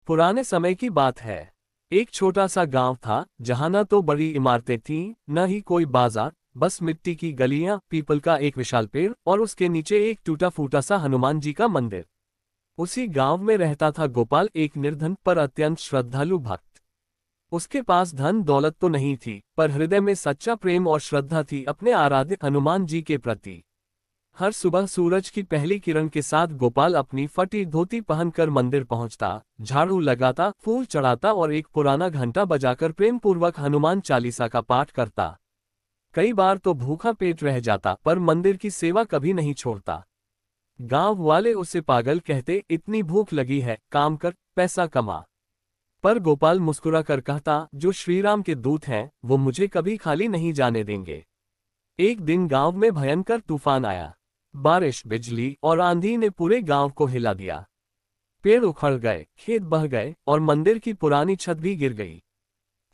पुराने समय की बात है। एक छोटा सा गांव था जहां न तो बड़ी इमारतें थीं, न ही कोई बाजार, बस मिट्टी की गलियां, पीपल का एक विशाल पेड़ और उसके नीचे एक टूटा फूटा सा हनुमान जी का मंदिर। उसी गांव में रहता था गोपाल, एक निर्धन पर अत्यंत श्रद्धालु भक्त। उसके पास धन दौलत तो नहीं थी, पर हृदय में सच्चा प्रेम और श्रद्धा थी अपने आराध्य हनुमान जी के प्रति। हर सुबह सूरज की पहली किरण के साथ गोपाल अपनी फटी धोती पहनकर मंदिर पहुंचता, झाड़ू लगाता, फूल चढ़ाता और एक पुराना घंटा बजाकर प्रेम पूर्वक हनुमान चालीसा का पाठ करता। कई बार तो भूखा पेट रह जाता, पर मंदिर की सेवा कभी नहीं छोड़ता। गांव वाले उसे पागल कहते, इतनी भूख लगी है, काम कर, पैसा कमा। पर गोपाल मुस्कुरा कर कहता, जो श्रीराम के दूत हैं वो मुझे कभी खाली नहीं जाने देंगे। एक दिन गांव में भयंकर तूफान आया। बारिश, बिजली और आंधी ने पूरे गांव को हिला दिया। पेड़ उखड़ गए, खेत बह गए और मंदिर की पुरानी छत भी गिर गई।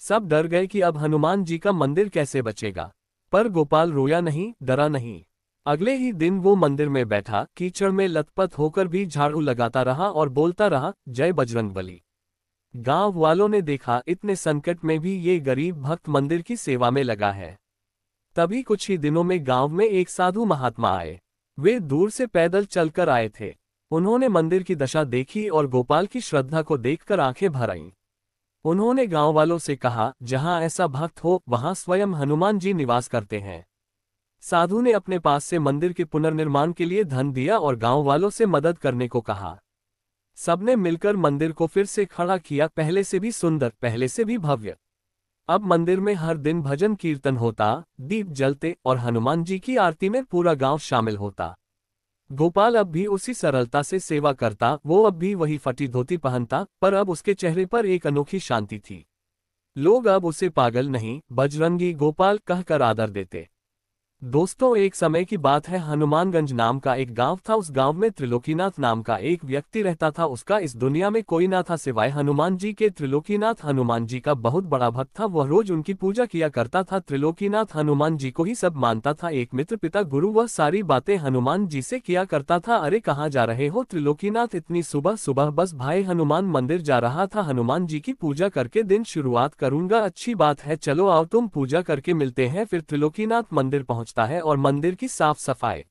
सब डर गए कि अब हनुमान जी का मंदिर कैसे बचेगा। पर गोपाल रोया नहीं, डरा नहीं। अगले ही दिन वो मंदिर में बैठा, कीचड़ में लथपथ होकर भी झाड़ू लगाता रहा और बोलता रहा, जय बजरंगबली। गांव वालों ने देखा, इतने संकट में भी ये गरीब भक्त मंदिर की सेवा में लगा है। तभी कुछ ही दिनों में गांव में एक साधु महात्मा आए। वे दूर से पैदल चलकर आए थे। उन्होंने मंदिर की दशा देखी और गोपाल की श्रद्धा को देखकर आंखें भर आईं। उन्होंने गांव वालों से कहा, जहां ऐसा भक्त हो वहां स्वयं हनुमान जी निवास करते हैं। साधु ने अपने पास से मंदिर के पुनर्निर्माण के लिए धन दिया और गांव वालों से मदद करने को कहा। सबने मिलकर मंदिर को फिर से खड़ा किया, पहले से भी सुंदर, पहले से भी भव्य। अब मंदिर में हर दिन भजन कीर्तन होता, दीप जलते और हनुमान जी की आरती में पूरा गांव शामिल होता। गोपाल अब भी उसी सरलता से सेवा करता, वो अब भी वही फटी धोती पहनता, पर अब उसके चेहरे पर एक अनोखी शांति थी। लोग अब उसे पागल नहीं, बजरंगी गोपाल कहकर आदर देते। दोस्तों, एक समय की बात है, हनुमानगंज नाम का एक गांव था। उस गांव में त्रिलोकीनाथ नाम का एक व्यक्ति रहता था। उसका इस दुनिया में कोई ना था सिवाय हनुमान जी के। त्रिलोकीनाथ हनुमान जी का बहुत बड़ा भक्त था। वह रोज उनकी पूजा किया करता था। त्रिलोकीनाथ हनुमान जी को ही सब मानता था, एक मित्र, पिता, गुरु। वह सारी बातें हनुमान जी से किया करता था। अरे कहाँ जा रहे हो त्रिलोकीनाथ, इतनी सुबह सुबह? बस भाई, हनुमान मंदिर जा रहा था, हनुमान जी की पूजा करके दिन शुरुआत करूंगा। अच्छी बात है, चलो आओ तुम पूजा करके मिलते हैं। फिर त्रिलोकीनाथ मंदिर पहुंचता है और मंदिर की साफ सफाई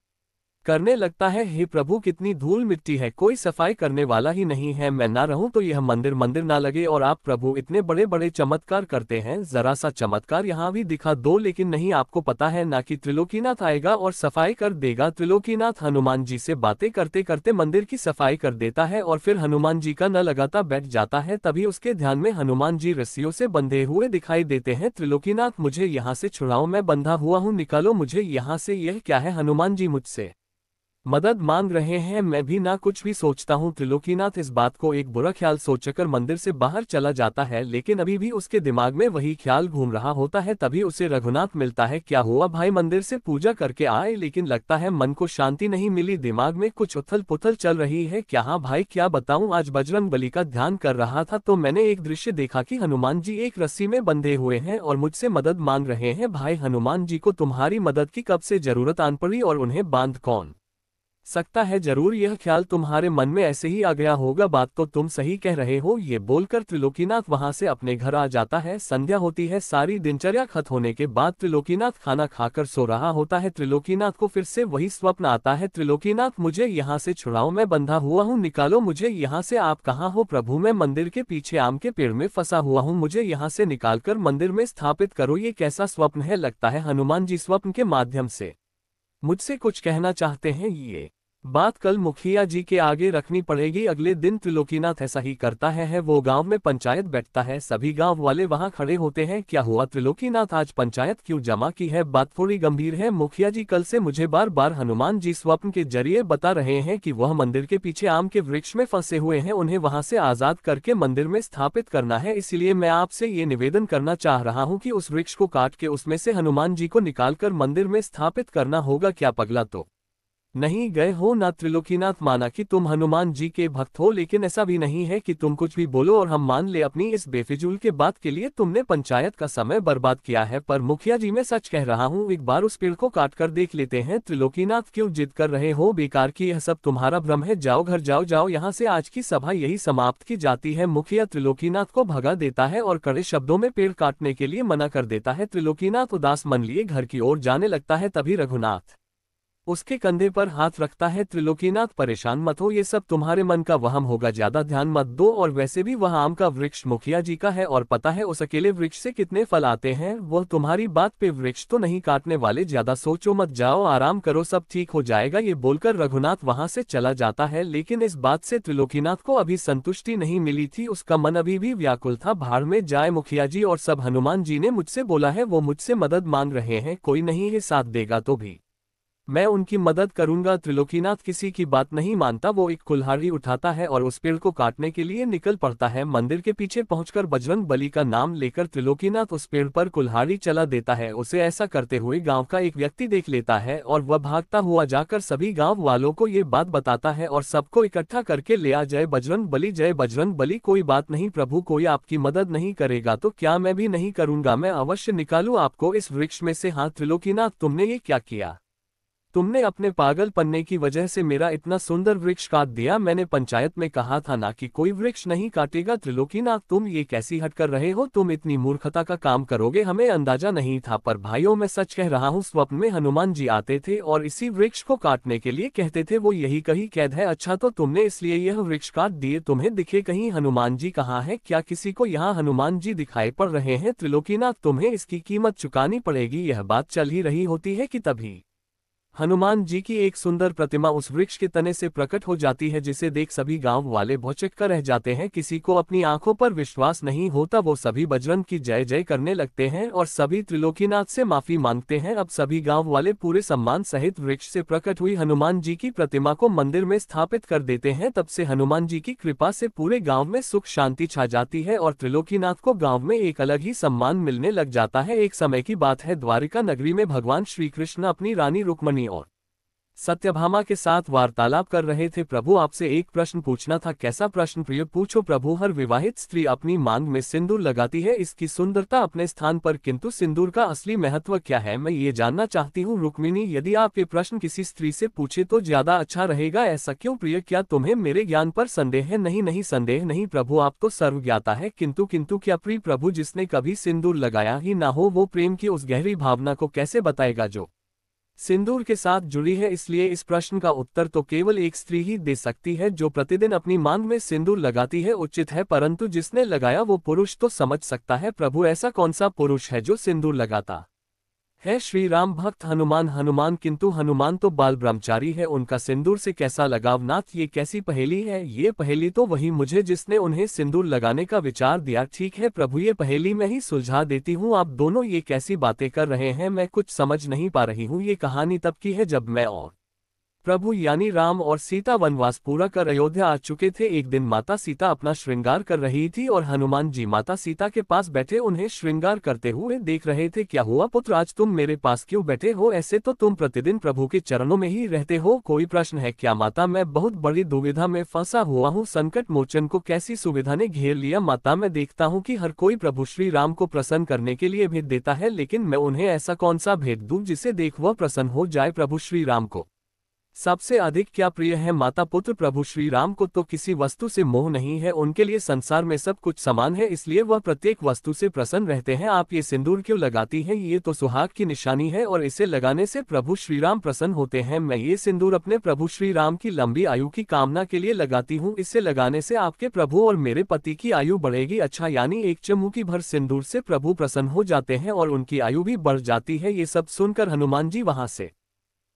करने लगता है। हे प्रभु, कितनी धूल मिट्टी है, कोई सफाई करने वाला ही नहीं है। मैं ना रहूं तो यह मंदिर मंदिर ना लगे। और आप प्रभु इतने बड़े बड़े चमत्कार करते हैं, जरा सा चमत्कार यहाँ भी दिखा दो। लेकिन नहीं, आपको पता है ना कि त्रिलोकीनाथ आएगा और सफाई कर देगा। त्रिलोकीनाथ हनुमान जी से बातें करते करते मंदिर की सफाई कर देता है और फिर हनुमान जी का न लगाता बैठ जाता है। तभी उसके ध्यान में हनुमान जी रस्सियों से बंधे हुए दिखाई देते हैं। त्रिलोकीनाथ, मुझे यहाँ से छुड़ाओ, मैं बंधा हुआ हूँ, निकालो मुझे यहाँ से। यह क्या है? हनुमान जी मुझसे मदद मांग रहे हैं, मैं भी ना कुछ भी सोचता हूँ। त्रिलोकीनाथ इस बात को एक बुरा ख्याल सोचकर मंदिर से बाहर चला जाता है, लेकिन अभी भी उसके दिमाग में वही ख्याल घूम रहा होता है। तभी उसे रघुनाथ मिलता है। क्या हुआ भाई? मंदिर से पूजा करके आए, लेकिन लगता है मन को शांति नहीं मिली, दिमाग में कुछ उथल पुथल चल रही है। क्या? हाँ भाई, क्या बताऊं, आज बजरंगबली का ध्यान कर रहा था तो मैंने एक दृश्य देखा कि हनुमान जी एक रस्सी में बंधे हुए हैं और मुझसे मदद मांग रहे हैं। भाई, हनुमान जी को तुम्हारी मदद की कब से जरूरत आन पड़ी और उन्हें बांध कौन सकता है? जरूर यह ख्याल तुम्हारे मन में ऐसे ही आ गया होगा। बात तो तुम सही कह रहे हो। ये बोलकर त्रिलोकीनाथ वहां से अपने घर आ जाता है। संध्या होती है। सारी दिनचर्या खत्म होने के बाद त्रिलोकीनाथ खाना खाकर सो रहा होता है। त्रिलोकीनाथ को फिर से वही स्वप्न आता है। त्रिलोकीनाथ, मुझे यहाँ से छुड़ाओ, मैं बंधा हुआ हूँ, निकालो मुझे यहाँ से। आप कहाँ हो प्रभु? मैं मंदिर के पीछे आम के पेड़ में फंसा हुआ हूँ, मुझे यहाँ से निकालकर मंदिर में स्थापित करो। ये कैसा स्वप्न है? लगता है हनुमान जी स्वप्न के माध्यम से मुझसे कुछ कहना चाहते हैं। ये बात कल मुखिया जी के आगे रखनी पड़ेगी। अगले दिन त्रिलोकीनाथ ऐसा ही करता है। वो गांव में पंचायत बैठता है। सभी गांव वाले वहां खड़े होते हैं। क्या हुआ त्रिलोकीनाथ, आज पंचायत क्यों जमा की है? बात थोड़ी गंभीर है मुखिया जी। कल से मुझे बार बार हनुमान जी स्वप्न के जरिए बता रहे हैं कि वह मंदिर के पीछे आम के वृक्ष में फंसे हुए हैं, उन्हें वहां से आजाद करके मंदिर में स्थापित करना है। इसलिए मैं आपसे ये निवेदन करना चाह रहा हूँ कि उस वृक्ष को काट के उसमें से हनुमान जी को निकालकर मंदिर में स्थापित करना होगा। क्या पगला? तो नहीं गए हो ना। त्रिलोकीनाथ, माना कि तुम हनुमान जी के भक्त हो, लेकिन ऐसा भी नहीं है कि तुम कुछ भी बोलो और हम मान ले अपनी इस बेफिजूल के बात के लिए तुमने पंचायत का समय बर्बाद किया है। पर मुखिया जी, मैं सच कह रहा हूँ, एक बार उस पेड़ को काट कर देख लेते हैं। त्रिलोकीनाथ, क्यों जिद कर रहे हो? बेकार की यह सब तुम्हारा भ्रम है। जाओ घर जाओ, जाओ यहाँ से। आज की सभा यही समाप्त की जाती है। मुखिया त्रिलोकीनाथ को भगा देता है और कड़े शब्दों में पेड़ काटने के लिए मना कर देता है। त्रिलोकीनाथ उदास मन लिए घर की ओर जाने लगता है। तभी रघुनाथ उसके कंधे पर हाथ रखता है। त्रिलोकीनाथ, परेशान मत हो, ये सब तुम्हारे मन का वहम होगा, ज्यादा ध्यान मत दो। और वैसे भी वह आम का वृक्ष मुखिया जी का है और पता है उस अकेले वृक्ष से कितने फल आते हैं। वह तुम्हारी बात पे वृक्ष तो नहीं काटने वाले, ज्यादा सोचो मत, जाओ आराम करो, सब ठीक हो जाएगा। ये बोलकर रघुनाथ वहां से चला जाता है। लेकिन इस बात से त्रिलोकीनाथ को अभी संतुष्टि नहीं मिली थी। उसका मन अभी भी व्याकुल था। भाड़ में जाए मुखिया जी और सब, हनुमान जी ने मुझसे बोला है, वो मुझसे मदद मांग रहे हैं, कोई नहीं है साथ देगा तो भी मैं उनकी मदद करूंगा। त्रिलोकीनाथ किसी की बात नहीं मानता। वो एक कुल्हाड़ी उठाता है और उस पेड़ को काटने के लिए निकल पड़ता है। मंदिर के पीछे पहुंचकर बजरंग बली का नाम लेकर त्रिलोकीनाथ उस पेड़ पर कुल्हाड़ी चला देता है। उसे ऐसा करते हुए गांव का एक व्यक्ति देख लेता है और वह भागता हुआ जाकर सभी गांव वालों को ये बात बताता है और सबको इकट्ठा करके ले आ। जय बजरंग बली, जय बजरंग बली। कोई बात नहीं प्रभु, कोई आपकी मदद नहीं करेगा तो क्या मैं भी नहीं करूंगा, मैं अवश्य निकालूं आपको इस वृक्ष में से। हाँ त्रिलोकीनाथ, तुमने ये क्या किया? तुमने अपने पागल पन्ने की वजह से मेरा इतना सुंदर वृक्ष काट दिया। मैंने पंचायत में कहा था ना कि कोई वृक्ष नहीं काटेगा। त्रिलोकीनाथ, तुम ये कैसी हट कर रहे हो? तुम इतनी मूर्खता का काम करोगे हमें अंदाजा नहीं था। पर भाइयों, मैं सच कह रहा हूँ, स्वप्न में हनुमान जी आते थे और इसी वृक्ष को काटने के लिए कहते थे। वो यही कहीं कैद है। अच्छा, तो तुमने इसलिए यह वृक्ष काट दिए। तुम्हें दिखे कहीं हनुमान जी कहाँ है? क्या किसी को यहाँ हनुमान जी दिखाई पड़ रहे हैं? त्रिलोकीनाथ, तुम्हें इसकी कीमत चुकानी पड़ेगी। यह बात चल ही रही होती है कि तभी हनुमान जी की एक सुंदर प्रतिमा उस वृक्ष के तने से प्रकट हो जाती है, जिसे देख सभी गांव वाले भौचक्का रह जाते हैं। किसी को अपनी आंखों पर विश्वास नहीं होता। वो सभी बजरंग की जय जय करने लगते हैं और सभी त्रिलोकीनाथ से माफी मांगते हैं। अब सभी गांव वाले पूरे सम्मान सहित वृक्ष से प्रकट हुई हनुमान जी की प्रतिमा को मंदिर में स्थापित कर देते हैं। तब से हनुमान जी की कृपा से पूरे गाँव में सुख शांति छा जाती है और त्रिलोकीनाथ को गाँव में एक अलग ही सम्मान मिलने लग जाता है। एक समय की बात है, द्वारिका नगरी में भगवान श्री कृष्ण अपनी रानी रुक्मणी और सत्यभामा के साथ वार्तालाप कर रहे थे। प्रभु, आपसे एक प्रश्न पूछना था। कैसा प्रश्न प्रिय? पूछो प्रभु। हर विवाहित स्त्री अपनी मांग में सिंदूर लगाती है, इसकी सुंदरता अपने स्थान पर, किंतु सिंदूर का असली महत्व क्या है, मैं ये जानना चाहती हूँ। रुक्मिणी, यदि आप ये प्रश्न किसी स्त्री से पूछे तो ज्यादा अच्छा रहेगा। ऐसा क्यों प्रिय? क्या तुम्हें मेरे ज्ञान पर संदेह है? नहीं नहीं, संदेह नहीं प्रभु, आप तो सर्वज्ञाता है। किंतु क्या प्रिय प्रभु, जिसने कभी सिंदूर लगाया ही ना हो, वो प्रेम की उस गहरी भावना को कैसे बताएगा जो सिंदूर के साथ जुड़ी है? इसलिए इस प्रश्न का उत्तर तो केवल एक स्त्री ही दे सकती है, जो प्रतिदिन अपनी मांग में सिंदूर लगाती है। उचित है, परंतु जिसने लगाया वो पुरुष तो समझ सकता है। प्रभु, ऐसा कौन सा पुरुष है जो सिंदूर लगाता है? श्री राम भक्त हनुमान। हनुमान, किंतु हनुमान तो बाल ब्रह्मचारी है, उनका सिंदूर से कैसा लगाव? नाथ, ये कैसी पहेली है? ये पहेली तो वही मुझे जिसने उन्हें सिंदूर लगाने का विचार दिया। ठीक है प्रभु, ये पहेली मैं ही सुलझा देती हूँ। आप दोनों ये कैसी बातें कर रहे हैं, मैं कुछ समझ नहीं पा रही हूँ। ये कहानी तब की है जब मैं और प्रभु यानी राम और सीता वनवास पूरा कर अयोध्या आ चुके थे। एक दिन माता सीता अपना श्रृंगार कर रही थी और हनुमान जी माता सीता के पास बैठे उन्हें श्रृंगार करते हुए देख रहे थे। क्या हुआ पुत्र, आज तुम मेरे पास क्यों बैठे हो? ऐसे तो तुम प्रतिदिन प्रभु के चरणों में ही रहते हो। कोई प्रश्न है क्या? माता, मैं बहुत बड़ी दुविधा में फंसा हुआ हूँ। संकट मोचन को कैसी सुविधा ने घेर लिया। माता, मैं देखता हूँ कि हर कोई प्रभु श्री राम को प्रसन्न करने के लिए भेद देता है, लेकिन मैं उन्हें ऐसा कौन सा भेद दूं जिसे देख वह प्रसन्न हो जाए? प्रभु श्री राम को सबसे अधिक क्या प्रिय है? माता पुत्र, प्रभु श्री राम को तो किसी वस्तु से मोह नहीं है। उनके लिए संसार में सब कुछ समान है, इसलिए वह प्रत्येक वस्तु से प्रसन्न रहते हैं। आप ये सिंदूर क्यों लगाती हैं? ये तो सुहाग की निशानी है और इसे लगाने से प्रभु श्री राम प्रसन्न होते हैं। मैं ये सिंदूर अपने प्रभु श्री राम की लंबी आयु की कामना के लिए लगाती हूँ। इसे लगाने से आपके प्रभु और मेरे पति की आयु बढ़ेगी। अच्छा, यानी एक चमुकी भर सिंदूर से प्रभु प्रसन्न हो जाते हैं और उनकी आयु भी बढ़ जाती है। ये सब सुनकर हनुमान जी वहां से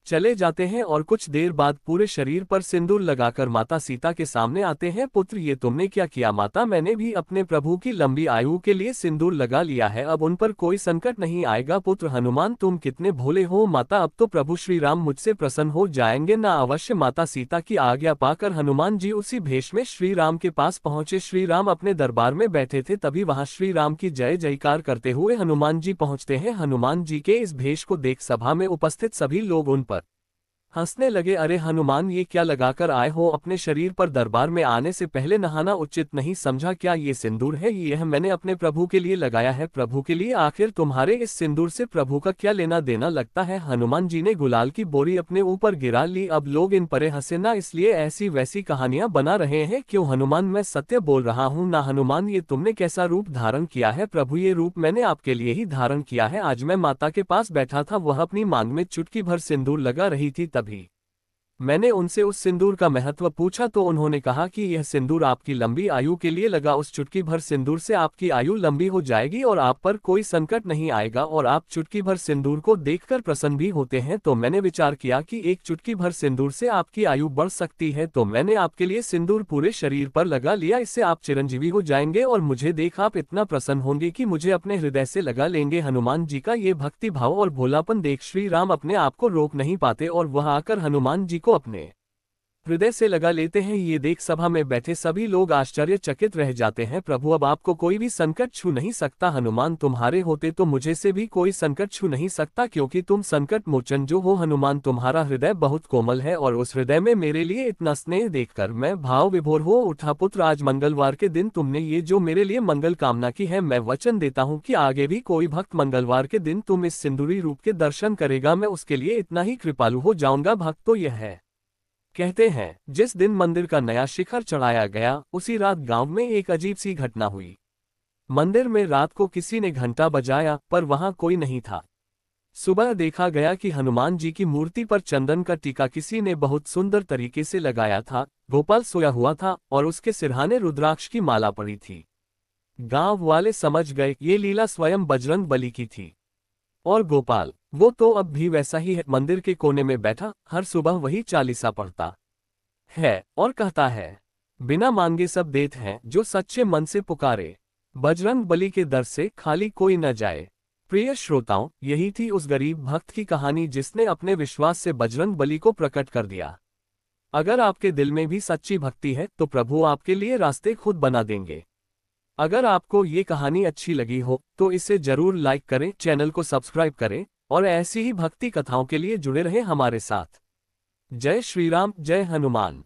चले जाते हैं और कुछ देर बाद पूरे शरीर पर सिंदूर लगाकर माता सीता के सामने आते हैं। पुत्र, ये तुमने क्या किया? माता, मैंने भी अपने प्रभु की लंबी आयु के लिए सिंदूर लगा लिया है, अब उन पर कोई संकट नहीं आएगा। पुत्र हनुमान, तुम कितने भोले हो। माता, अब तो प्रभु श्री राम मुझसे प्रसन्न हो जाएंगे ना? अवश्य। माता सीता की आज्ञा पाकर हनुमान जी उसी भेष में श्री राम के पास पहुंचे। श्री राम अपने दरबार में बैठे थे, तभी वहां श्री राम की जय जयकार करते हुए हनुमान जी पहुंचते हैं। हनुमान जी के इस भेष को देख सभा में उपस्थित सभी लोग उन पर हंसने लगे। अरे हनुमान, ये क्या लगाकर आए हो? अपने शरीर पर दरबार में आने से पहले नहाना उचित नहीं समझा क्या? ये सिंदूर है, यह मैंने अपने प्रभु के लिए लगाया है। प्रभु के लिए? आखिर तुम्हारे इस सिंदूर से प्रभु का क्या लेना देना लगता है? हनुमान जी ने गुलाल की बोरी अपने ऊपर गिरा ली। अब लोग इन पर हंसे ना, इसलिए ऐसी वैसी कहानियां बना रहे हैं। क्यों हनुमान, मैं सत्य बोल रहा हूँ ना। हनुमान, ये तुमने कैसा रूप धारण किया है? प्रभु, ये रूप मैंने आपके लिए ही धारण किया है। आज मैं माता के पास बैठा था, वह अपनी मांग में चुटकी भर सिंदूर लगा रही थी, तभी मैंने उनसे उस सिंदूर का महत्व पूछा तो उन्होंने कहा कि यह सिंदूर आपकी लंबी आयु के लिए लगा। उस चुटकी भर सिंदूर से आपकी आयु लंबी हो जाएगी और आप पर कोई संकट नहीं आएगा, और आप चुटकी भर सिंदूर को देखकर प्रसन्न भी होते हैं। तो मैंने विचार किया कि एक चुटकी भर सिंदूर से आपकी आयु बढ़ सकती है, तो मैंने आपके लिए सिंदूर पूरे शरीर पर लगा लिया। इससे आप चिरंजीवी हो जाएंगे और मुझे देख आप इतना प्रसन्न होंगे कि मुझे अपने हृदय से लगा लेंगे। हनुमान जी का ये भक्ति भाव और भोलापन देख श्री राम अपने आप को रोक नहीं पाते और वह आकर हनुमान जी को अपने हृदय से लगा लेते हैं। ये देख सभा में बैठे सभी लोग आश्चर्यचकित रह जाते हैं। प्रभु, अब आपको कोई भी संकट छू नहीं सकता। हनुमान, तुम्हारे होते तो मुझे से भी कोई संकट छू नहीं सकता, क्योंकि तुम संकट मोचन जो हो। हनुमान, तुम्हारा हृदय बहुत कोमल है और उस हृदय में मेरे लिए इतना स्नेह देखकर मैं भाव विभोर हो उठा। पुत्र, आज मंगलवार के दिन तुमने ये जो मेरे लिए मंगल कामना की है, मैं वचन देता हूँ कि आगे भी कोई भक्त मंगलवार के दिन तुम इस सिंदूरी रूप के दर्शन करेगा, मैं उसके लिए इतना ही कृपालु हो जाऊंगा। भक्त तो यह है। कहते हैं जिस दिन मंदिर का नया शिखर चढ़ाया गया, उसी रात गांव में एक अजीब सी घटना हुई। मंदिर में रात को किसी ने घंटा बजाया, पर वहां कोई नहीं था। सुबह देखा गया कि हनुमान जी की मूर्ति पर चंदन का टीका किसी ने बहुत सुंदर तरीके से लगाया था। गोपाल सोया हुआ था और उसके सिरहाने रुद्राक्ष की माला पड़ी थी। गांव वाले समझ गए ये लीला स्वयं बजरंग बली की थी। और गोपाल, वो तो अब भी वैसा ही है, मंदिर के कोने में बैठा हर सुबह वही चालीसा पढ़ता है और कहता है, बिना मांगे सब देत हैं जो सच्चे मन से पुकारे, बजरंग बली के दर से खाली कोई न जाए। प्रिय श्रोताओं, यही थी उस गरीब भक्त की कहानी जिसने अपने विश्वास से बजरंग बली को प्रकट कर दिया। अगर आपके दिल में भी सच्ची भक्ति है तो प्रभु आपके लिए रास्ते खुद बना देंगे। अगर आपको ये कहानी अच्छी लगी हो तो इसे जरूर लाइक करें, चैनल को सब्सक्राइब करें और ऐसी ही भक्ति कथाओं के लिए जुड़े रहें हमारे साथ। जय श्री राम, जय हनुमान।